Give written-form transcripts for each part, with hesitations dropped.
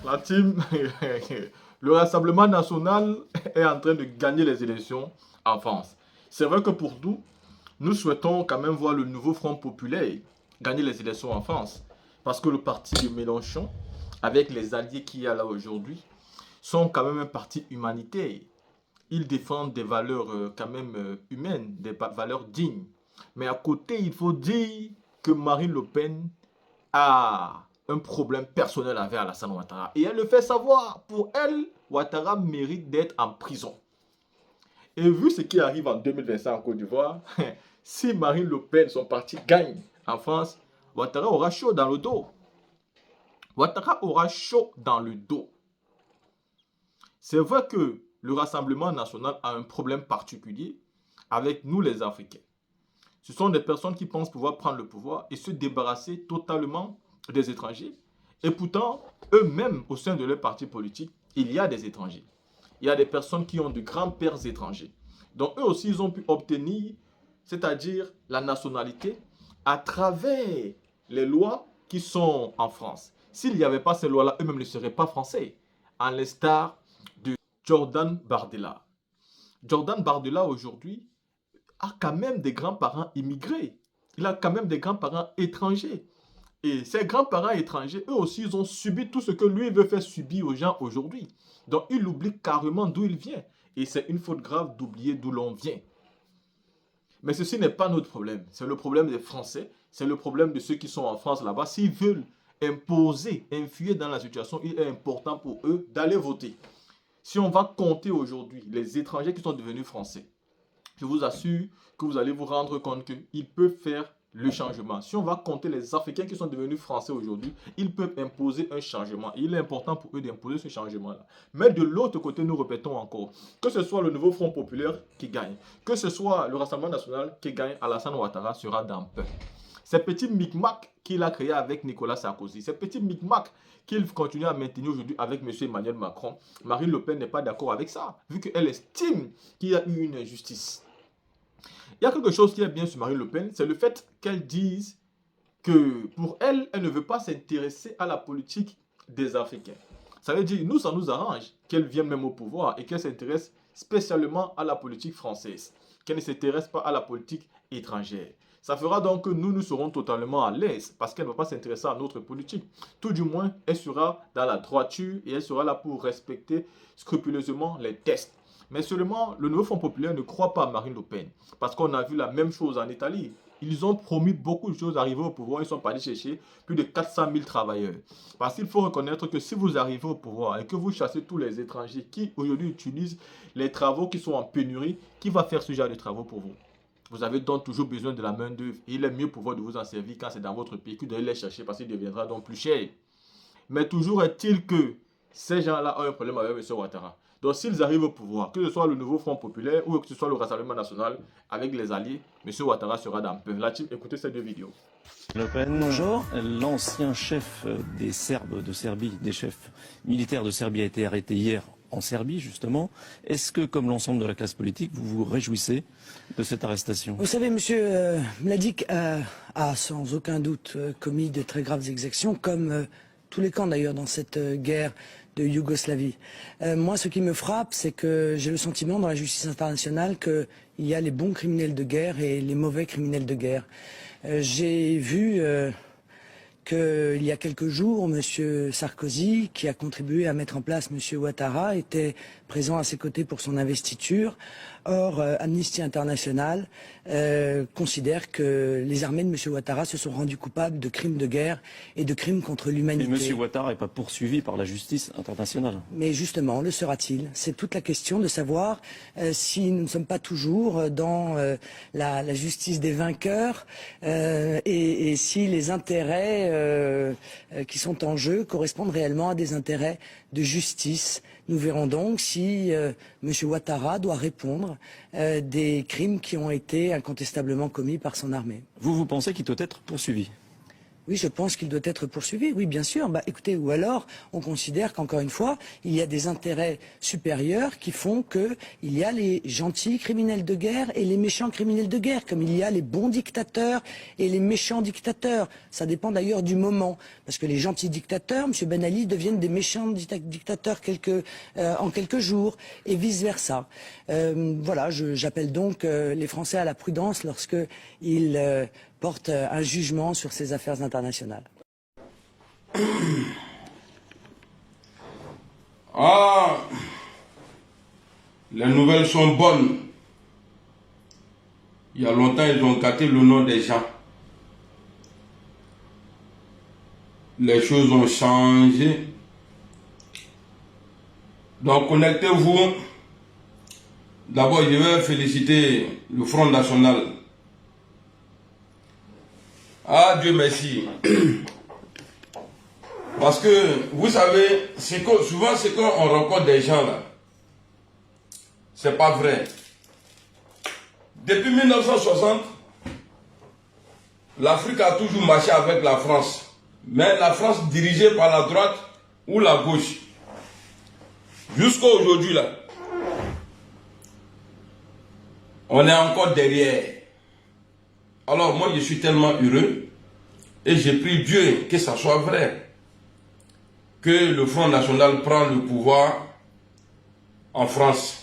La team, le Rassemblement national est en train de gagner les élections en France. C'est vrai que pour nous, nous souhaitons quand même voir le nouveau Front populaire gagner les élections en France. Parce que le parti de Mélenchon, avec les alliés qu'il y a là aujourd'hui, sont quand même un parti humanitaire. Ils défendent des valeurs quand même humaines, des valeurs dignes. Mais à côté, il faut dire que Marine Le Pen a un problème personnel avec Alassane Ouattara. Et elle le fait savoir. Pour elle, Ouattara mérite d'être en prison. Et vu ce qui arrive en 2025 en Côte d'Ivoire, si Marine Le Pen, son parti, gagne en France, Ouattara aura chaud dans le dos. Ouattara aura chaud dans le dos. C'est vrai que le Rassemblement national a un problème particulier avec nous les Africains. Ce sont des personnes qui pensent pouvoir prendre le pouvoir et se débarrasser totalement des étrangers. Et pourtant, eux-mêmes, au sein de leur parti politique, il y a des étrangers. Il y a des personnes qui ont de grands-pères étrangers. Donc eux aussi, ils ont pu obtenir, c'est-à-dire la nationalité, à travers les lois qui sont en France. S'il n'y avait pas ces lois-là, eux-mêmes ne seraient pas français. En l'instar de Jordan Bardella. Jordan Bardella, aujourd'hui, a quand même des grands-parents immigrés. Il a quand même des grands-parents étrangers. Et ces grands-parents étrangers, eux aussi, ils ont subi tout ce que lui veut faire subir aux gens aujourd'hui. Donc, il oublie carrément d'où il vient. Et c'est une faute grave d'oublier d'où l'on vient. Mais ceci n'est pas notre problème. C'est le problème des Français. C'est le problème de ceux qui sont en France là-bas. S'ils veulent imposer, influer dans la situation, il est important pour eux d'aller voter. Si on va compter aujourd'hui les étrangers qui sont devenus français, je vous assure que vous allez vous rendre compte qu'ils peuvent faire le changement. Si on va compter les Africains qui sont devenus français aujourd'hui, ils peuvent imposer un changement. Et il est important pour eux d'imposer ce changement-là. Mais de l'autre côté, nous répétons encore, que ce soit le nouveau Front populaire qui gagne, que ce soit le Rassemblement national qui gagne, Alassane Ouattara sera dans peu. Ces petits micmacs qu'il a créés avec Nicolas Sarkozy, ces petits micmacs qu'il continue à maintenir aujourd'hui avec M. Emmanuel Macron, Marine Le Pen n'est pas d'accord avec ça, vu qu'elle estime qu'il y a eu une injustice. Il y a quelque chose qui est bien sur Marine Le Pen, c'est le fait qu'elle dise que pour elle, elle ne veut pas s'intéresser à la politique des Africains. Ça veut dire, nous, ça nous arrange qu'elle vienne même au pouvoir et qu'elle s'intéresse spécialement à la politique française, qu'elle ne s'intéresse pas à la politique étrangère. Ça fera donc que nous serons totalement à l'aise parce qu'elle ne va pas s'intéresser à notre politique. Tout du moins, elle sera dans la droiture et elle sera là pour respecter scrupuleusement les tests. Mais seulement, le nouveau Front populaire ne croit pas à Marine Le Pen. Parce qu'on a vu la même chose en Italie. Ils ont promis beaucoup de choses, arrivés au pouvoir, ils sont partis chercher plus de 400 000 travailleurs. Parce qu'il faut reconnaître que si vous arrivez au pouvoir et que vous chassez tous les étrangers qui aujourd'hui utilisent les travaux qui sont en pénurie, qui va faire ce genre de travaux pour vous? Vous avez donc toujours besoin de la main d'œuvre. Il est mieux pour vous de vous en servir quand c'est dans votre pays que d'aller les chercher parce qu'il deviendra donc plus cher. Mais toujours est-il que ces gens-là ont un problème avec M. Ouattara. Donc s'ils arrivent au pouvoir, que ce soit le nouveau Front populaire ou que ce soit le Rassemblement national avec les alliés, M. Ouattara sera dans peu. La team, écoutez ces deux vidéos. Le Pen, Bonjour. l'ancien chef des Serbes de Serbie, des chefs militaires de Serbie a été arrêté hier en Serbie, justement. Est-ce que, comme l'ensemble de la classe politique, vous vous réjouissez de cette arrestation? Vous savez, Monsieur Mladic a sans aucun doute commis de très graves exactions, comme tous les camps d'ailleurs dans cette guerre de Yougoslavie. Moi, ce qui me frappe, c'est que j'ai le sentiment dans la justice internationale qu'il y a les bons criminels de guerre et les mauvais criminels de guerre. J'ai vu qu'il y a quelques jours, M. Sarkozy, qui a contribué à mettre en place M. Ouattara, était présent à ses côtés pour son investiture. Or, Amnesty International considère que les armées de M. Ouattara se sont rendues coupables de crimes de guerre et de crimes contre Et l'humanité. M. Ouattara n'est pas poursuivi par la justice internationale. Mais justement, le sera-t-il? C'est toute la question de savoir si nous ne sommes pas toujours dans la justice des vainqueurs et si les intérêts qui sont en jeu correspondent réellement à des intérêts de justice. Nous verrons donc si M. Ouattara doit répondre des crimes qui ont été incontestablement commis par son armée. Vous pensez qu'il doit être poursuivi? Oui, je pense qu'il doit être poursuivi. Oui, bien sûr. Bah, écoutez, ou alors, on considère qu'encore une fois, il y a des intérêts supérieurs qui font que il y a les gentils criminels de guerre et les méchants criminels de guerre, comme il y a les bons dictateurs et les méchants dictateurs. Ça dépend d'ailleurs du moment, parce que les gentils dictateurs, M. Ben Ali, deviennent des méchants dictateurs en quelques jours, et vice versa. Voilà, j'appelle donc les Français à la prudence lorsque ils porte un jugement sur ces affaires internationales. Ah, les nouvelles sont bonnes. Il y a longtemps, ils ont gâté le nom des gens. Les choses ont changé. Donc, connectez-vous. D'abord, je vais féliciter le Front National. Ah, Dieu merci. Parce que, vous savez, souvent c'est quand on rencontre des gens là. C'est pas vrai. Depuis 1960, l'Afrique a toujours marché avec la France. Mais la France dirigée par la droite ou la gauche. Jusqu'à aujourd'hui là. On est encore derrière. Alors moi je suis tellement heureux et j'ai pris Dieu que ça soit vrai, que le Front National prend le pouvoir en France.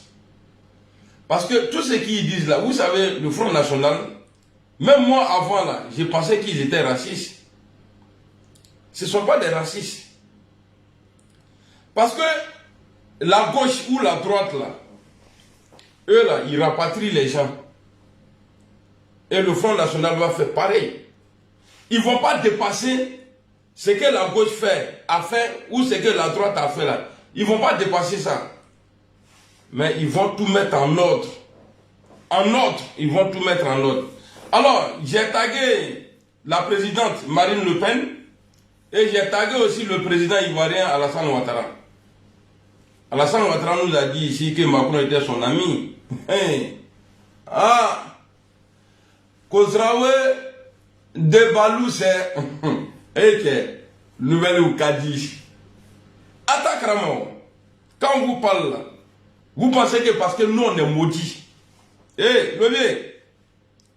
Parce que tout ce qu'ils disent là, vous savez, le Front National, même moi avant là, je pensais qu'ils étaient racistes. Ce ne sont pas des racistes. Parce que la gauche ou la droite là, eux là, ils rapatrient les gens. Et le Front National va faire pareil. Ils ne vont pas dépasser ce que la gauche a fait ou ce que la droite a fait là. Ils ne vont pas dépasser ça. Mais ils vont tout mettre en ordre. En ordre, ils vont tout mettre en ordre. Alors, j'ai tagué la présidente Marine Le Pen et j'ai tagué aussi le président ivoirien Alassane Ouattara. Alassane Ouattara nous a dit ici que Macron était son ami. Hey. Ah! Kozrawe de Balou, c'est nouvelle ou Kadi. Attaquement. Quand on vous parle là, vous pensez que parce que nous on est maudits. Eh, levé,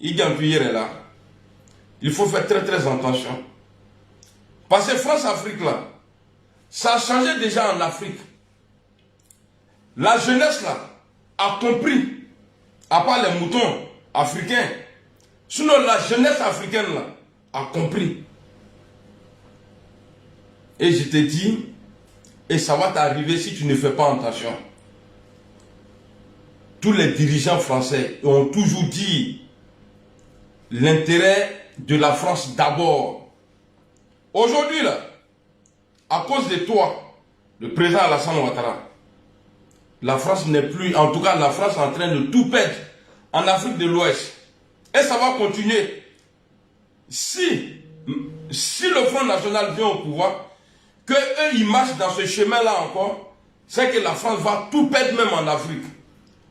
il y a un là. Il faut faire très très attention. Parce que France-Afrique là, ça a changé déjà en Afrique. La jeunesse là a compris, à part les moutons africains. Sinon, la jeunesse africaine là, a compris. Et je te dis, et ça va t'arriver si tu ne fais pas attention. Tous les dirigeants français ont toujours dit l'intérêt de la France d'abord. Aujourd'hui, là, à cause de toi, le président Alassane Ouattara, la France n'est plus, en tout cas la France est en train de tout perdre en Afrique de l'Ouest. Et ça va continuer. Si le Front National vient au pouvoir, qu'eux ils marchent dans ce chemin-là encore, c'est que la France va tout perdre même en Afrique.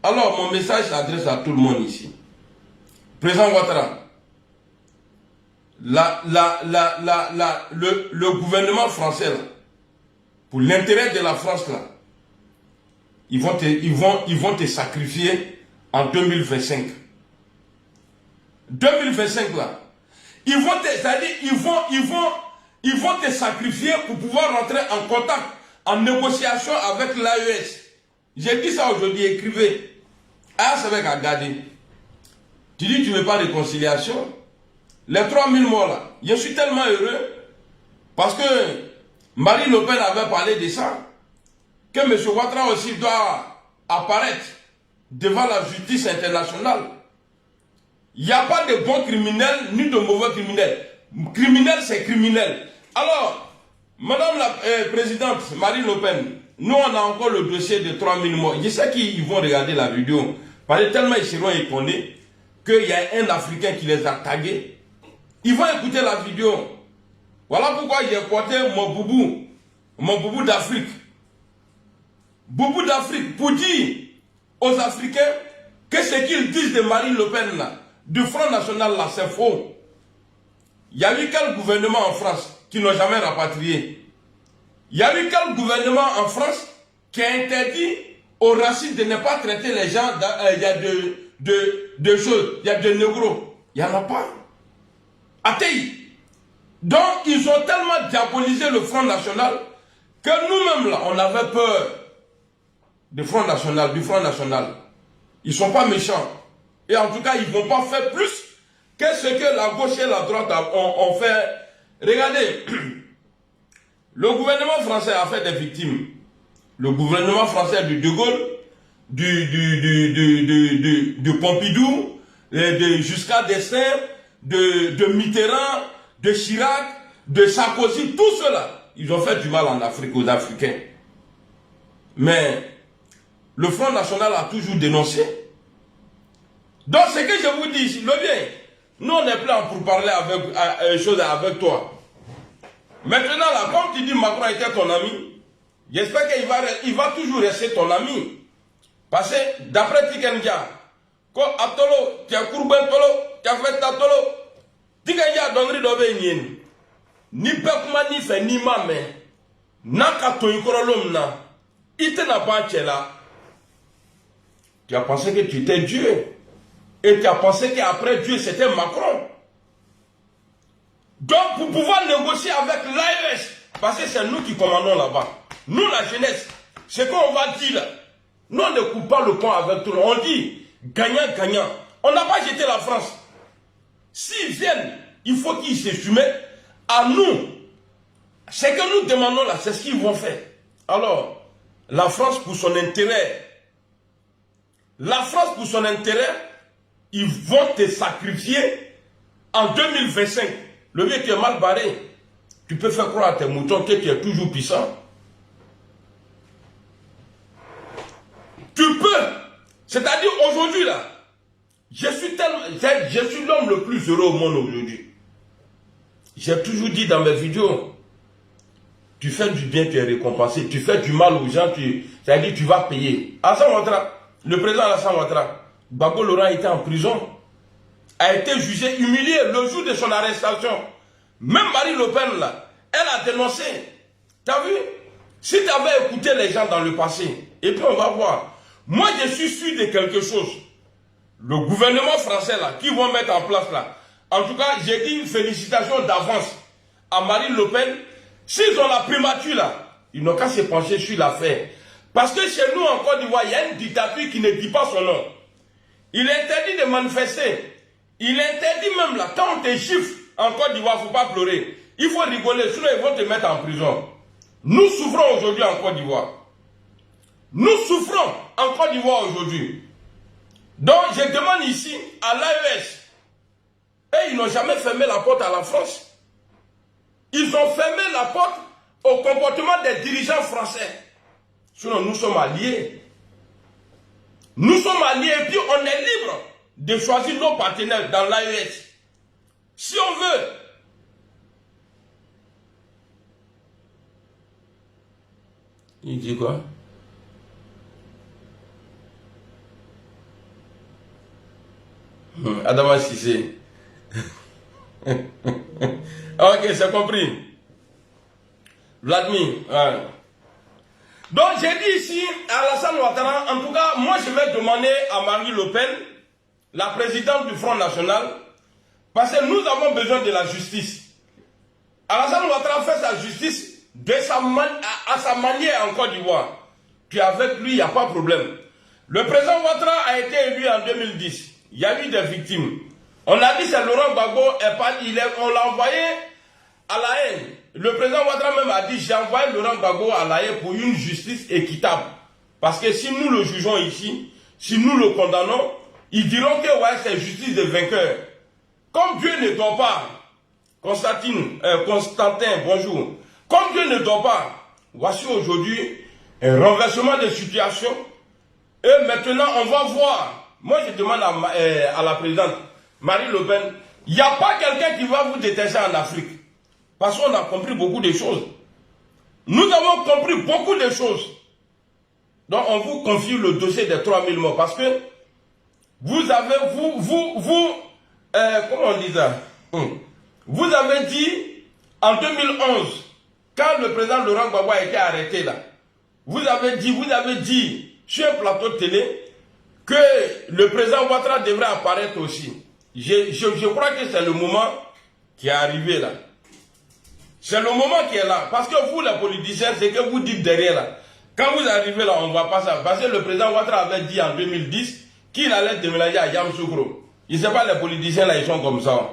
Alors mon message s'adresse à tout le monde ici. Président Ouattara, le gouvernement français, là, pour l'intérêt de la France, là, ils vont te sacrifier en 2025. 2025 là, ils vont te sacrifier pour pouvoir rentrer en contact, en négociation avec l'AES. J'ai dit ça aujourd'hui, écrivez. Ah, c'est avec Agadé. Tu dis tu ne veux pas de réconciliation. Les 3000 morts là, je suis tellement heureux parce que Marine Le Pen avait parlé de ça, que M. Ouattara aussi doit apparaître devant la justice internationale. Il n'y a pas de bons criminels ni de mauvais criminels. Criminel, c'est criminel. Alors, Madame la présidente Marine Le Pen, nous on a encore le dossier de 3000 morts. Je sais qu'ils vont regarder la vidéo. Parce que tellement ils seront étonnés qu'il y a un Africain qui les a tagués. Ils vont écouter la vidéo. Voilà pourquoi j'ai porté mon boubou d'Afrique. Boubou d'Afrique pour dire aux Africains que ce qu'ils disent de Marine Le Pen là, du Front National là, c'est faux. Il y a eu quel gouvernement en France qui n'ont jamais rapatrié? Il y a eu quel gouvernement en France qui a interdit aux racistes de ne pas traiter les gens, il y a de choses, il y a de négros. Il n'y en a pas. Athée. Donc, ils ont tellement diabolisé le Front National que nous-mêmes, là, on avait peur du Front National, Ils ne sont pas méchants. Et en tout cas, ils ne vont pas faire plus que ce que la gauche et la droite ont fait. Regardez, le gouvernement français a fait des victimes. Le gouvernement français de Gaulle, du Pompidou, jusqu'à Destin, de Mitterrand, de Chirac, de Sarkozy, tout cela, ils ont fait du mal en Afrique, aux Africains. Mais le Front National a toujours dénoncé. Donc ce que je vous dis, le bien, nous on est plein pour parler avec toi. Maintenant là, comme tu dis Macron était ton ami, j'espère qu'il va toujours rester ton ami. Parce que d'après Tikenja, quand Atolo, tu as courbé Tolo, tu as fait Tatolo, Tikenja donnerait d'obé nien. Ni pekuma ni fait ni mame. Naka to ikorolom na. Ite na banchela. Tu as pensé que tu étais Dieu. Et tu as pensé qu'après Dieu c'était Macron. Donc pour pouvoir négocier avec l'AES, parce que c'est nous qui commandons là-bas. Nous la jeunesse, c'est qu'on va dire là. Nous on ne coupe pas le pont avec tout le monde. On dit gagnant-gagnant. On n'a pas jeté la France. S'ils viennent, il faut qu'ils se soumettent à nous. Ce que nous demandons là, c'est ce qu'ils vont faire. Alors, la France pour son intérêt, ils vont te sacrifier en 2025. Le vieux qui est mal barré, tu peux faire croire à tes moutons que tu es toujours puissant. Tu peux. C'est-à-dire aujourd'hui là, je suis l'homme le plus heureux au monde aujourd'hui. J'ai toujours dit dans mes vidéos, tu fais du bien, tu es récompensé. Tu fais du mal aux gens, c'est-à-dire tu vas payer. Alassane Ouattara, le président Alassane Ouattara, Gbagbo Laurent était en prison, a été jugé, humilié le jour de son arrestation. Même Marine Le Pen, là, elle a dénoncé. T'as vu? Si tu avais écouté les gens dans le passé, et puis on va voir. Moi, je suis sûr de quelque chose. Le gouvernement français, là, qui vont mettre en place, là, en tout cas, j'ai dit une félicitation d'avance à Marine Le Pen. S'ils ont la primature, là, ils n'ont qu'à se pencher sur l'affaire. Parce que chez nous, en Côte d'Ivoire, il y a une dictature qui ne dit pas son nom. Il est interdit de manifester. Il est interdit même, là, quand on te gifle en Côte d'Ivoire, il ne faut pas pleurer. Il faut rigoler, sinon ils vont te mettre en prison. Nous souffrons aujourd'hui en Côte d'Ivoire. Nous souffrons en Côte d'Ivoire aujourd'hui. Donc, je demande ici à l'AES. Et ils n'ont jamais fermé la porte à la France. Ils ont fermé la porte au comportement des dirigeants français. Sinon, nous sommes alliés. Nous sommes alliés et puis on est libre de choisir nos partenaires dans l'AES. Si on veut. Il dit quoi? Adama Cissé. Ok, c'est compris. Vladimir. Ouais. Donc j'ai dit ici à Alassane Ouattara, en tout cas, moi je vais demander à Marine Le Pen, la présidente du Front National, parce que nous avons besoin de la justice. Alassane Ouattara fait sa justice à sa manière en Côte d'Ivoire. Puis avec lui, il n'y a pas de problème. Le président Ouattara a été élu en 2010. Il y a eu des victimes. On a dit c'est Laurent Gbagbo, on l'a envoyé à la haine. Le président Ouattara même a dit j'ai envoyé Laurent Gbagbo à la haine pour une justice équitable. Parce que si nous le jugeons ici, si nous le condamnons, ils diront que ouais, c'est justice de vainqueur. Comme Dieu ne dort pas, Constantin, bonjour. Comme Dieu ne dort pas, voici aujourd'hui un renversement de situation. Et maintenant, on va voir. Moi, je demande à la présidente Marine Le Pen, il n'y a pas quelqu'un qui va vous détester en Afrique. Parce qu'on a compris beaucoup de choses. Nous avons compris beaucoup de choses. Donc, on vous confie le dossier des 3000 morts. Parce que vous avez, comment on dit ça? Vous avez dit, en 2011, quand le président Laurent Gbagbo a été arrêté là, vous avez dit sur un plateau de télé que le président Ouattara devrait apparaître aussi. Je crois que c'est le moment qui est arrivé là. C'est le moment qui est là. Parce que vous, les politiciens, c'est que vous dites derrière là. Quand vous arrivez là, on ne voit pas ça. Parce que le président Ouattara avait dit en 2010 qu'il allait déménager à Yamoussoukro. Je ne sais pas, les politiciens là, ils sont comme ça.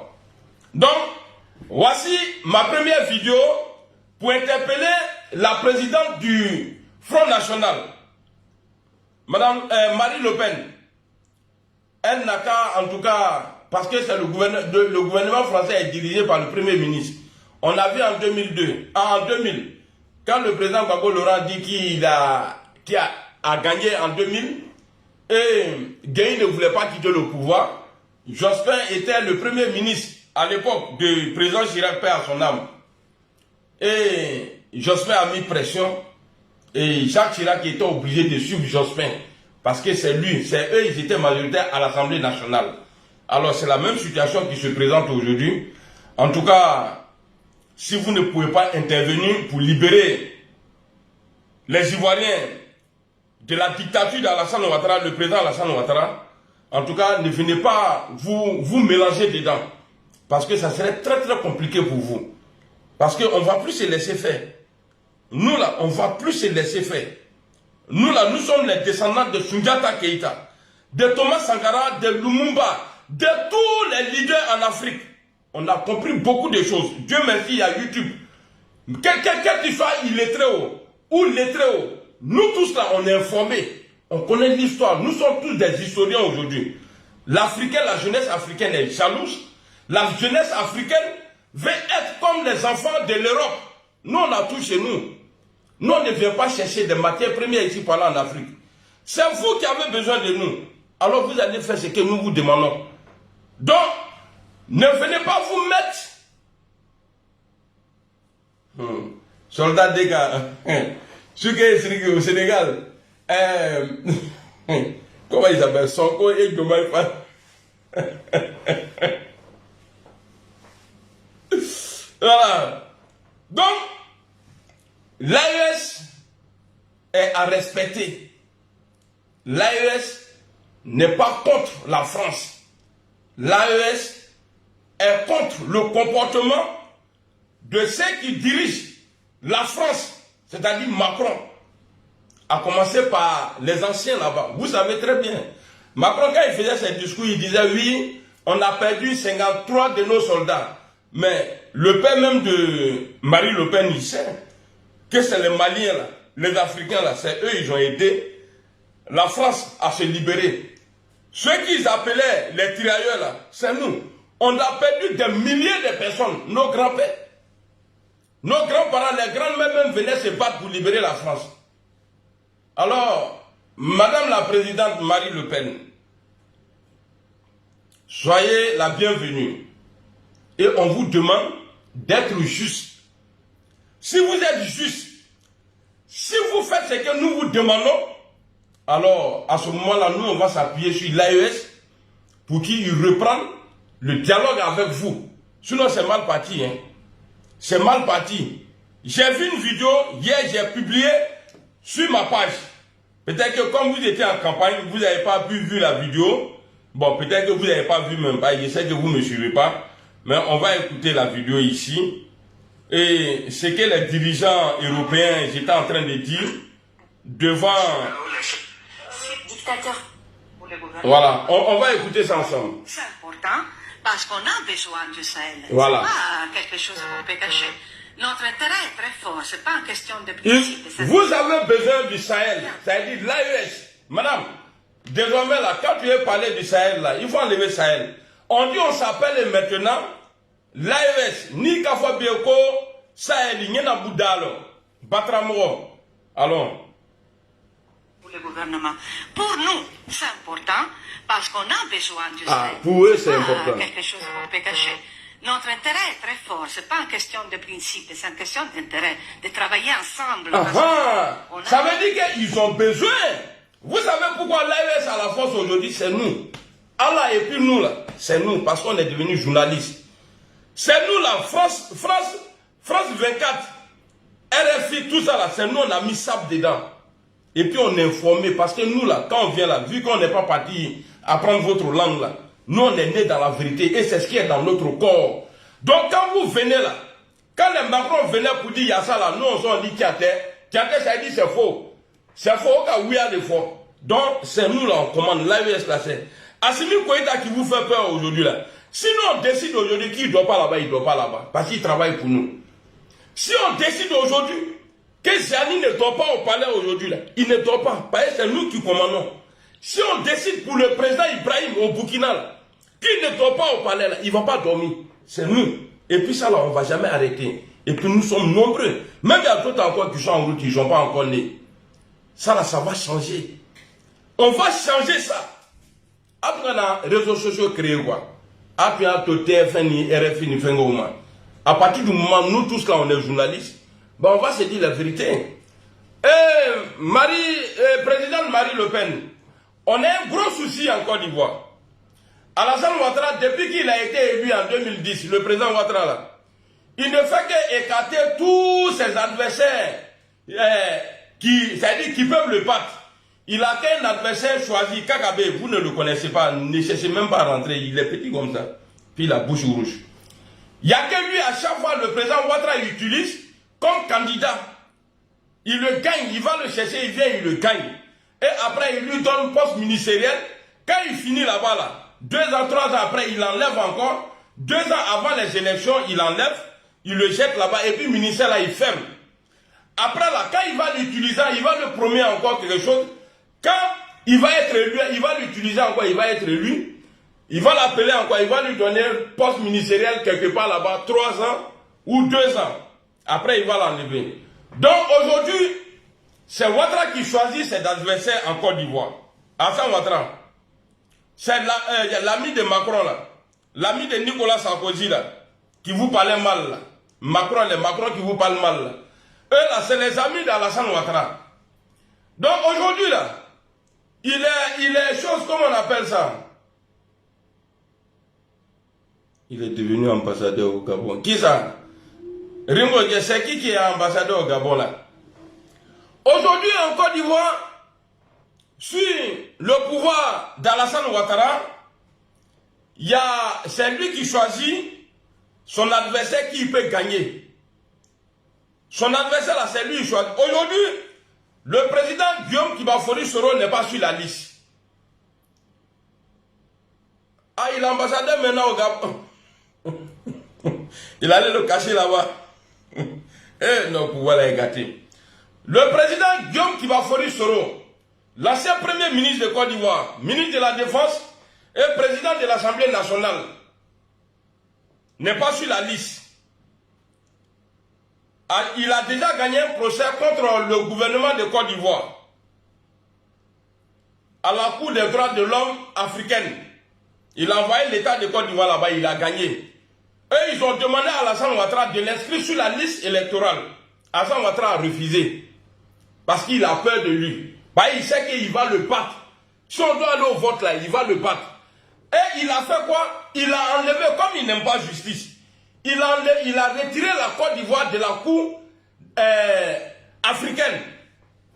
Donc, voici ma première vidéo pour interpeller la présidente du Front National, Madame Marie Le Pen. Elle n'a qu'à, en tout cas, parce que c'est le gouvernement français est dirigé par le Premier ministre. On a vu en 2000, quand le président Gbagbo Laurent dit qu'il a gagné en 2000, et Gueye ne voulait pas quitter le pouvoir, Jospin était le Premier ministre à l'époque du président Chirac, paix à son âme. Et Jospin a mis pression, et Jacques Chirac était obligé de suivre Jospin, parce que c'est lui, c'est eux, ils étaient majoritaires à l'Assemblée nationale. Alors c'est la même situation qui se présente aujourd'hui. En tout cas, si vous ne pouvez pas intervenir pour libérer les Ivoiriens de la dictature d'Alassane Ouattara, le président Alassane Ouattara, en tout cas, ne venez pas vous mélanger dedans. Parce que ça serait très très compliqué pour vous. Parce qu'on ne va plus se laisser faire. Nous là, on ne va plus se laisser faire. Nous là, nous sommes les descendants de Soundiata Keïta, de Thomas Sankara, de Lumumba, de tous les leaders en Afrique. On a compris beaucoup de choses. Dieu merci, il y a YouTube. Quel qu'il soit illettré ou lettré, nous tous là, on est informés. On connaît l'histoire. Nous sommes tous des historiens aujourd'hui. L'Africain, la jeunesse africaine est jalouse. La jeunesse africaine veut être comme les enfants de l'Europe. Nous, on a tout chez nous. Nous, on ne vient pas chercher des matières premières ici par là en Afrique. C'est vous qui avez besoin de nous. Alors vous allez faire ce que nous vous demandons. Donc, ne venez pas vous mettre. Soldat des gars. Ceux qui sont au Sénégal. Comment ils s'appellent? Sonko et Diomaye Faye. Voilà. Donc, l'AES est à respecter. L'AES n'est pas contre la France. L'AES est contre le comportement de ceux qui dirigent la France, c'est-à-dire Macron. À commencer par les anciens là-bas. Vous savez très bien. Macron, quand il faisait ses discours, il disait oui, on a perdu 53 de nos soldats. Mais le père même de Marie Le Pen, il sait que c'est les Maliens là, les Africains là, c'est eux, ils ont aidé la France à se libérer. Ceux qu'ils appelaient les tirailleurs là, c'est nous. On a perdu des milliers de personnes, nos grands-pères. Nos grands-parents, les grands-mères même venaient se battre pour libérer la France. Alors, Madame la Présidente Marie Le Pen, soyez la bienvenue. Et on vous demande d'être juste. Si vous êtes juste, si vous faites ce que nous vous demandons, alors à ce moment-là, nous, on va s'appuyer sur l'AES pour qu'il reprenne le dialogue avec vous. Sinon, c'est mal parti. Hein. C'est mal parti. J'ai vu une vidéo, hier, j'ai publié sur ma page. Peut-être que comme vous étiez en campagne, vous n'avez pas vu la vidéo. Bon, peut-être que vous n'avez pas vu même pas. Je sais que vous ne me suivez pas. Mais on va écouter la vidéo ici. Et ce que les dirigeants européens étaient en train de dire devant... Dictateur pour le gouvernement. Voilà, on va écouter ça ensemble. C'est important parce qu'on a besoin du Sahel. Voilà. C'est pas quelque chose qu'on peut cacher. Notre intérêt est très fort, c'est pas une question de principe. Vous avez besoin du Sahel, c'est-à-dire l'AES. Madame, désormais là, quand tu veux parler du Sahel là, il faut enlever Sahel. On dit on s'appelle maintenant l'AES, ni Kafwa Bioko, Sahel, Nyena Boudalo, Batramoro. Alors. Pour le gouvernement. Pour nous, c'est important parce qu'on a besoin du Sahel. Ah, pour eux c'est important. Quelque chose qu'on peut cacher. Notre intérêt est très fort, c'est pas une question de principe, c'est une question d'intérêt, de travailler ensemble. Ça veut dire qu'ils ont besoin. Vous savez pourquoi l'AES à la force aujourd'hui, c'est nous. Allah et puis nous là, c'est nous, parce qu'on est devenus journalistes. C'est nous là, France 24, RFI, tout ça là, c'est nous, on a mis ça dedans. Et puis on est informé, parce que nous là, quand on vient là, vu qu'on n'est pas parti apprendre votre langue là, nous on est nés dans la vérité et c'est ce qui est dans notre corps. Donc quand vous venez là, quand les Macron venaient pour dire il y a ça là, nous on dit Kiaté, ça dit c'est faux. C'est faux car oui, il y a des faux. Donc c'est nous là, on commande l'AES là, c'est Assimi Goïta qui vous fait peur aujourd'hui là. Sinon on décide aujourd'hui qu'il ne doit pas là-bas, il ne doit pas là-bas, parce qu'il travaille pour nous. Si on décide aujourd'hui que Zani ne doit pas au palais aujourd'hui là, il ne doit pas, parce que c'est nous qui commandons. Si on décide pour le président Ibrahim au Burkina là, qu'il ne doit pas au palais là, il ne va pas dormir. C'est nous. Et puis ça là, on ne va jamais arrêter. Et puis nous sommes nombreux. Même il y a d'autres encore qui sont en route, ils ne sont pas encore nés. Ça là, ça va changer. On va changer ça. Après les réseaux sociaux créés quoi. Après TFN, RFI, ni Fengoma. À partir du moment où nous tous là on est journalistes, ben, on va se dire la vérité. Présidente Marie Le Pen, on a un gros souci en Côte d'Ivoire. Alassane Ouattara, depuis qu'il a été élu en 2010, le président Ouattara là, il ne fait qu'écarter tous ses adversaires c'est-à-dire qui peuvent le battre. Il a qu'un adversaire choisi, Kakabe, vous ne le connaissez pas, ne cherchez même pas à rentrer, il est petit comme ça, puis la bouche rouge. Il n'y a que lui, à chaque fois, le président Ouattara utilise comme candidat. Il le gagne, il va le chercher, il vient, il le gagne. Et après, il lui donne poste ministériel. Quand il finit là-bas, là, 2 ans, 3 ans après, il enlève encore. 2 ans avant les élections, il enlève, il le jette là-bas, et puis le ministère là, il ferme. Après là, quand il va l'utiliser, il va le promettre encore quelque chose. Quand il va être élu, il va l'utiliser encore, il va être élu. Il va l'appeler encore, il va lui donner un poste ministériel quelque part là-bas, 3 ans ou 2 ans. Après, il va l'enlever. Donc aujourd'hui, c'est Ouattara qui choisit ses adversaires en Côte d'Ivoire. Alassane Ouattara. C'est l'ami de Macron là. L'ami de Nicolas Sarkozy là. Qui vous parlait mal là. Macron, les Macron qui vous parlent mal là. Eux là, c'est les amis d'Alassane Ouattara. Donc aujourd'hui là, il est chose, comment on appelle ça? Il est devenu ambassadeur au Gabon. Qui ça? Ringo, c'est qui est ambassadeur au Gabon là? Aujourd'hui en Côte d'Ivoire, sur le pouvoir d'Alassane Ouattara, c'est lui qui choisit son adversaire qui peut gagner. Son adversaire là, c'est lui qui choisit. Aujourd'hui, le président Guillaume Kibafori Soro n'est pas sur la liste. Ah, il est ambassadeur maintenant au Gabon. Il allait le cacher là-bas. Eh, nos pouvoirs est gâté. Le président Guillaume Kibafori Soro, l'ancien premier ministre de Côte d'Ivoire, ministre de la Défense et président de l'Assemblée nationale, n'est pas sur la liste. Il a déjà gagné un procès contre le gouvernement de Côte d'Ivoire à la Cour des droits de l'homme africaine. Il a envoyé l'État de Côte d'Ivoire là-bas, il a gagné. Eux, ils ont demandé à Alassane Ouattara de l'inscrire sur la liste électorale. Alassane Ouattara a refusé. Parce qu'il a peur de lui. Bah, il sait qu'il va le battre. Si on doit aller au vote là, il va le battre. Et il a fait quoi? Il a enlevé, comme il n'aime pas justice, il a retiré la Côte d'Ivoire de la Cour africaine.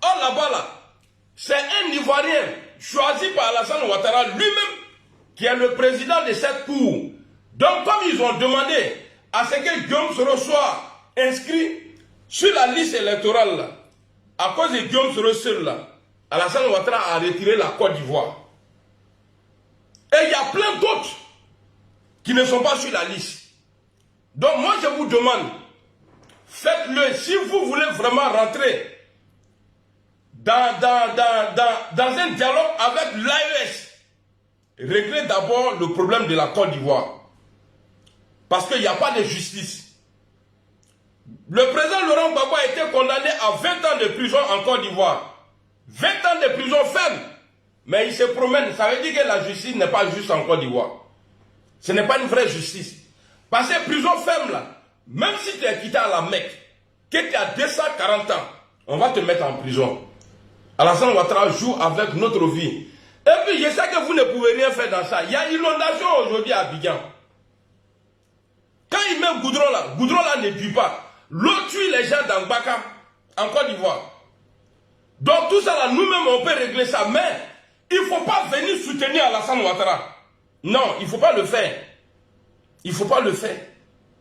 Or là-bas, là, c'est un Ivoirien choisi par Alassane Ouattara lui-même qui est le président de cette Cour. Donc, comme ils ont demandé à ce que Guillaume Soro soit inscrit sur la liste électorale, là, à cause de Guillaume Soro seul, là, Alassane Ouattara a retiré la Côte d'Ivoire. Et il y a plein d'autres qui ne sont pas sur la liste. Donc, moi, je vous demande, faites-le. Si vous voulez vraiment rentrer dans un dialogue avec l'AES, réglez d'abord le problème de la Côte d'Ivoire. Parce qu'il n'y a pas de justice. Le président Laurent Gbagbo a été condamné à 20 ans de prison en Côte d'Ivoire. 20 ans de prison ferme. Mais il se promène. Ça veut dire que la justice n'est pas juste en Côte d'Ivoire. Ce n'est pas une vraie justice. Parce que prison ferme là, même si tu es quitté à la Mecque, que tu as 240 ans, on va te mettre en prison. Alassane Ouattara joue avec notre vie. Et puis je sais que vous ne pouvez rien faire dans ça. Il y a inondation aujourd'hui à Abidjan. Quand il met goudron là ne tue pas. L'eau tue les gens dans Baka, en Côte d'Ivoire. Donc tout ça là, nous-mêmes on peut régler ça, mais il ne faut pas venir soutenir Alassane Ouattara. Non, il ne faut pas le faire. Il ne faut pas le faire.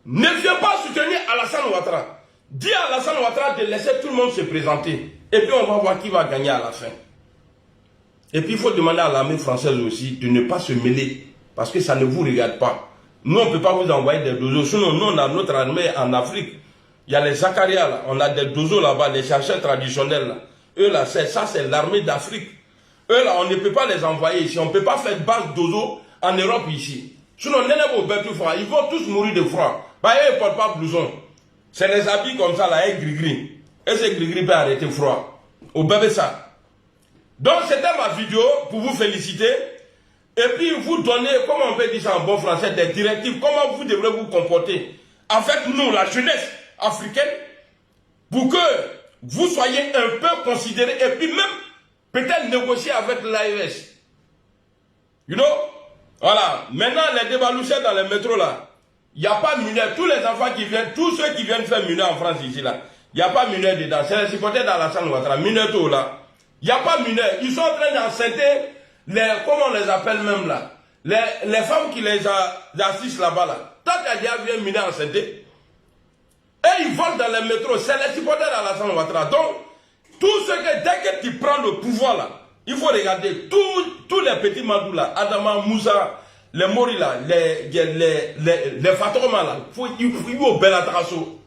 Ne viens pas soutenir Alassane Ouattara. Dis à Alassane Ouattara de laisser tout le monde se présenter. Et puis on va voir qui va gagner à la fin. Et puis il faut demander à l'armée française aussi de ne pas se mêler. Parce que ça ne vous regarde pas. Nous on ne peut pas vous envoyer des dozos. Sinon nous on a notre armée en Afrique. Il y a les Zakaria là. On a des dozos là-bas, les chercheurs traditionnels là. Eux là, ça c'est l'armée d'Afrique. Eux là, on ne peut pas les envoyer ici. On ne peut pas faire base d'ozo en Europe ici. Sinon, ils vont tous mourir de froid. Bah, eux, ils ne portent pas blouson. C'est les habits comme ça, là, et gris-gris. Et ces gris-gris peut arrêter froid. Au bébé ça. Donc, c'était ma vidéo pour vous féliciter. Et puis, vous donner, comment on peut dire ça en bon français, des directives. Comment vous devrez vous comporter avec nous, la jeunesse africaine, pour que vous soyez un peu considérés. Et puis même, peut-être négocier avec l'AES. You know? Voilà. Maintenant, les débalouchés dans les métros là, il n'y a pas mineur. Tous les enfants qui viennent, tous ceux qui viennent faire mineur en France ici là, il n'y a pas mineur dedans. C'est les supporters d'Alassane Ouattara. Mineur tout là. Il n'y a pas mineur. Ils sont en train d'enceinter les, comment on les appelle même là, les femmes qui les assistent là-bas là. Tant qu'elles viennent mineur enceinter, et ils volent dans les métros. C'est les supporters d'Alassane Ouattara. Donc, tout ce que, dès que tu prends le pouvoir là, il faut regarder tous les petits mandous là, Adama, Moussa, les Mori là, les Fatoma là, il faut au Bellatrasso.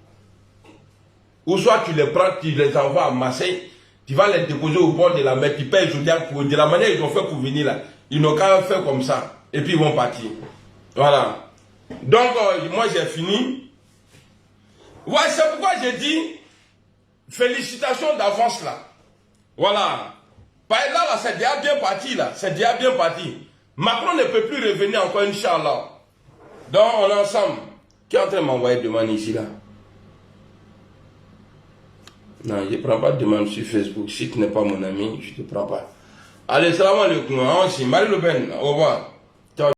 Ou soit tu les prends, tu les envoies à Marseille, tu vas les déposer au bord de la mer, tu payes de la manière qu'ils ont fait pour venir là. Ils n'ont qu'à faire comme ça. Et puis ils vont partir. Voilà. Donc, moi j'ai fini. Ouais, c'est pourquoi j'ai dit félicitations d'avance là. Voilà. Par là, c'est déjà bien parti là. C'est déjà bien parti. Macron ne peut plus revenir encore, Inch'Allah. Donc on est ensemble. Qui est en train de m'envoyer demande ici là? Non, je ne prends pas de demande sur Facebook. Si tu n'es pas mon ami, je ne te prends pas. Allez, salam alaikum. Marie Le Pen, au revoir.